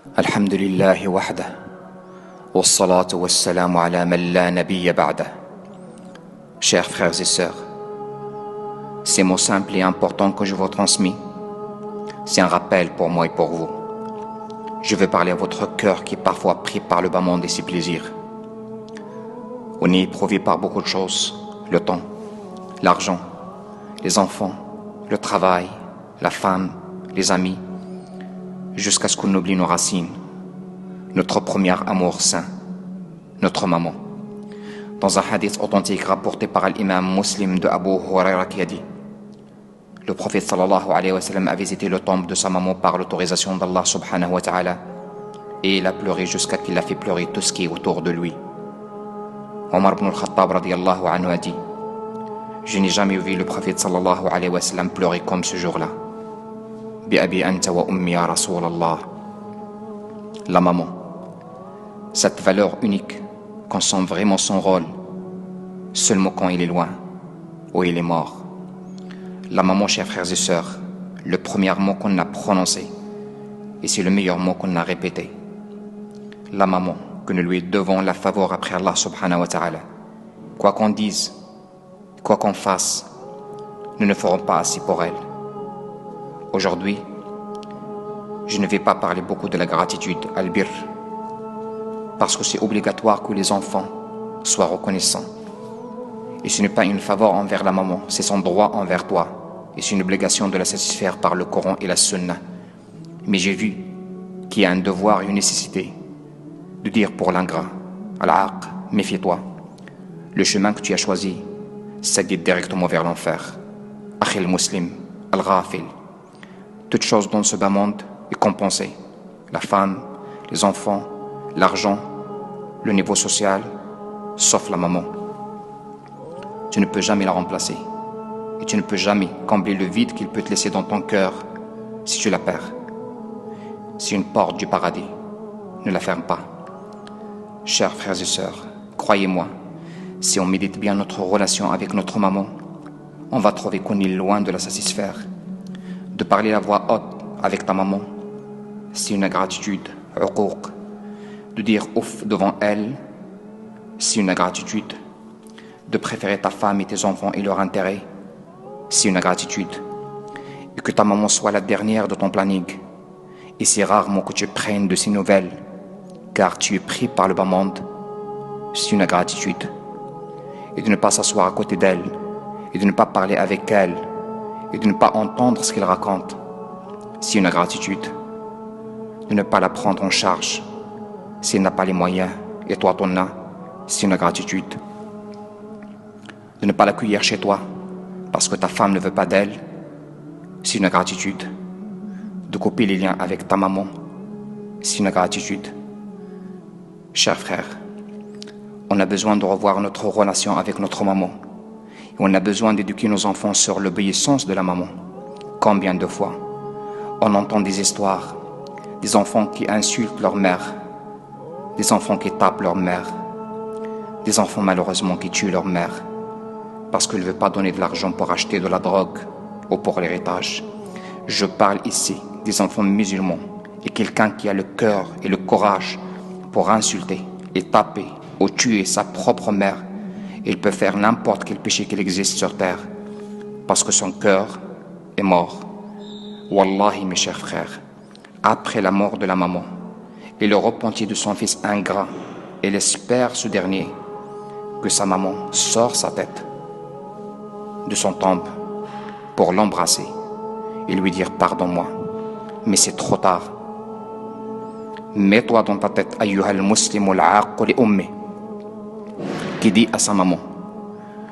الحمد لله وحده والصلاة والسلام على من لا نبي بعده. Chers frères et sœurs, ces mots simples et importants que je vous transmets, c'est un rappel pour moi et pour vous. Je veux parler à votre cœur qui est parfois pris par le bas monde et ses plaisirs. On est éprouvé par beaucoup de choses, le temps, l'argent, les enfants, le travail, la femme, les amis, jusqu'à ce qu'on oublie nos racines, notre premier amour saint, notre maman. Dans un hadith authentique rapporté par l'imam muslim de Abu Huraira qui a dit: le prophète sallallahu alayhi wa sallam a visité le tombe de sa maman par l'autorisation d'Allah subhanahu wa ta'ala, et il a pleuré jusqu'à qu'il a fait pleurer tout ce qui est autour de lui. Omar ibn al-Khattab radiyallahu anhu a dit: je n'ai jamais vu le prophète sallallahu alayhi wa sallam pleurer comme ce jour-là. Bi abi anta wa ummi ya Rasulallah. La maman, cette valeur unique qu'on sent vraiment son rôle, seulement quand il est loin ou il est mort. La maman, chers frères et sœurs, le premier mot qu'on a prononcé, et c'est le meilleur mot qu'on a répété. La maman, que nous lui devons la faveur après Allah subhanahu wa ta'ala. Quoi qu'on dise, quoi qu'on fasse, nous ne ferons pas assez pour elle. Aujourd'hui, je ne vais pas parler beaucoup de la gratitude, al-birr, parce que c'est obligatoire que les enfants soient reconnaissants. Et ce n'est pas une faveur envers la maman, c'est son droit envers toi. Et c'est une obligation de la satisfaire par le Coran et la Sunna. Mais j'ai vu qu'il y a un devoir et une nécessité de dire pour l'ingrat: Al-Aq, méfie-toi. Le chemin que tu as choisi, ça guide directement vers l'enfer. Akhil muslim, al-ghafil. Toute chose dans ce bas monde est compensée. La femme, les enfants, l'argent, le niveau social, sauf la maman. Tu ne peux jamais la remplacer. Et tu ne peux jamais combler le vide qu'il peut te laisser dans ton cœur si tu la perds. C'est une porte du paradis. Ne la ferme pas. Chers frères et sœurs, croyez-moi, si on médite bien notre relation avec notre maman, on va trouver qu'on est loin de la satisfaire. De parler à voix haute avec ta maman, c'est une ingratitude, uquq. De dire ouf devant elle, c'est une ingratitude. De préférer ta femme et tes enfants et leur intérêt, c'est une ingratitude. Et que ta maman soit la dernière de ton planning. Et c'est rarement que tu prennes de ses nouvelles, car tu es pris par le bas monde, c'est une ingratitude. Et de ne pas s'asseoir à côté d'elle, et de ne pas parler avec elle, et de ne pas entendre ce qu'elle raconte, c'est une ingratitude. De ne pas la prendre en charge, si elle n'a pas les moyens, et toi t'en as, c'est une ingratitude. De ne pas l'accueillir chez toi, parce que ta femme ne veut pas d'elle, c'est une ingratitude. De couper les liens avec ta maman, c'est une ingratitude. Chers frères, on a besoin de revoir notre relation avec notre maman. Et on a besoin d'éduquer nos enfants sur l'obéissance de la maman. Combien de fois on entend des histoires, des enfants qui insultent leur mère, des enfants qui tapent leur mère, des enfants malheureusement qui tuent leur mère, parce qu'elle ne veut pas donner de l'argent pour acheter de la drogue ou pour l'héritage. Je parle ici des enfants musulmans et quelqu'un qui a le cœur et le courage pour insulter et taper ou tuer sa propre mère. Il peut faire n'importe quel péché qu'il existe sur terre parce que son cœur est mort. Wallahi, mes chers frères, après la mort de la maman et le repentir de son fils ingrat, elle espère ce dernier que sa maman sort sa tête de son tombe pour l'embrasser et lui dire: pardonne-moi, mais c'est trop tard. Mets-toi dans ta tête, ayyuhal muslimu al-aqu li ummi, qui dit à sa maman: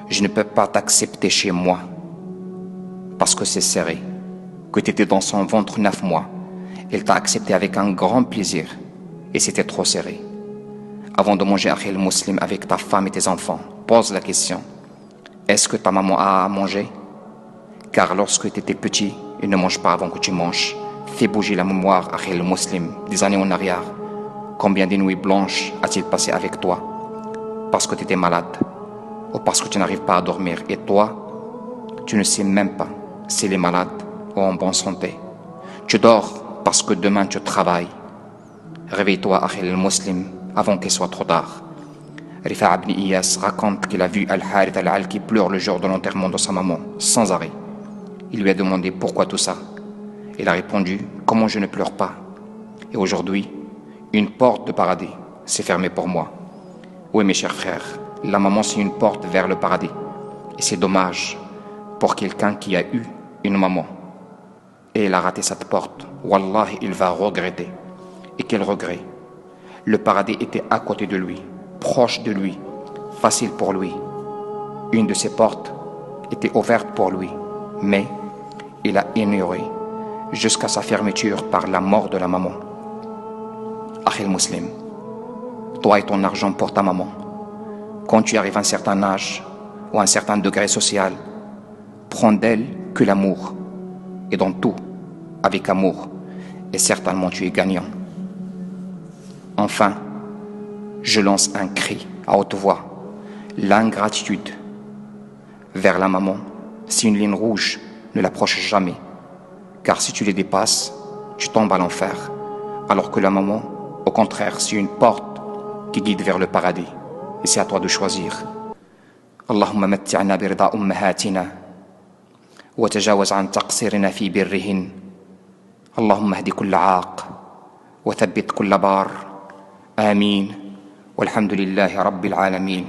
je ne peux pas t'accepter chez moi parce que c'est serré, que tu étais dans son ventre 9 mois. Elle t'a accepté avec un grand plaisir et c'était trop serré. Avant de manger akhil muslim avec ta femme et tes enfants, pose la question: est-ce que ta maman a à manger? Car lorsque tu étais petit, il ne mange pas avant que tu manges. Fais bouger la mémoire, akhil muslim, des années en arrière. Combien de nuits blanches a-t-il passé avec toi parce que tu étais malade ou parce que tu n'arrives pas à dormir? Et toi, tu ne sais même pas si elle est malade ou en bonne santé. Tu dors parce que demain tu travailles. Réveille-toi, Akhil al-Muslim, avant qu'il soit trop tard. Rifa' ibn Iyas raconte qu'il a vu Al-Harith al-Alki pleurer le jour de l'enterrement de sa maman, sans arrêt. Il lui a demandé pourquoi tout ça. Il a répondu, comment je ne pleure pas. Et aujourd'hui, une porte de paradis s'est fermée pour moi. Oui, mes chers frères, la maman c'est une porte vers le paradis. Et c'est dommage pour quelqu'un qui a eu une maman. Et il a raté cette porte. Wallahi, il va regretter. Et quel regret. Le paradis était à côté de lui, proche de lui, facile pour lui. Une de ses portes était ouverte pour lui, mais il a ignoré jusqu'à sa fermeture par la mort de la maman. Akhil Muslim, toi et ton argent pour ta maman. Quand tu arrives à un certain âge ou à un certain degré social, prends d'elle que l'amour. Et dans tout, avec amour, et certainement tu es gagnant. Enfin, je lance un cri à haute voix. L'ingratitude vers la maman, c'est une ligne rouge, ne l'approche jamais. Car si tu les dépasses, tu tombes à l'enfer. Alors que la maman, au contraire, c'est une porte qui guide vers le paradis. Et c'est à toi de choisir. Allahumma matti'na birida ummahatina wa tajawaz an taqsirina fi birrihin. Allahumma hdi kulla aaq wa thabbit kulla bar. آمين والحمد لله رب العالمين.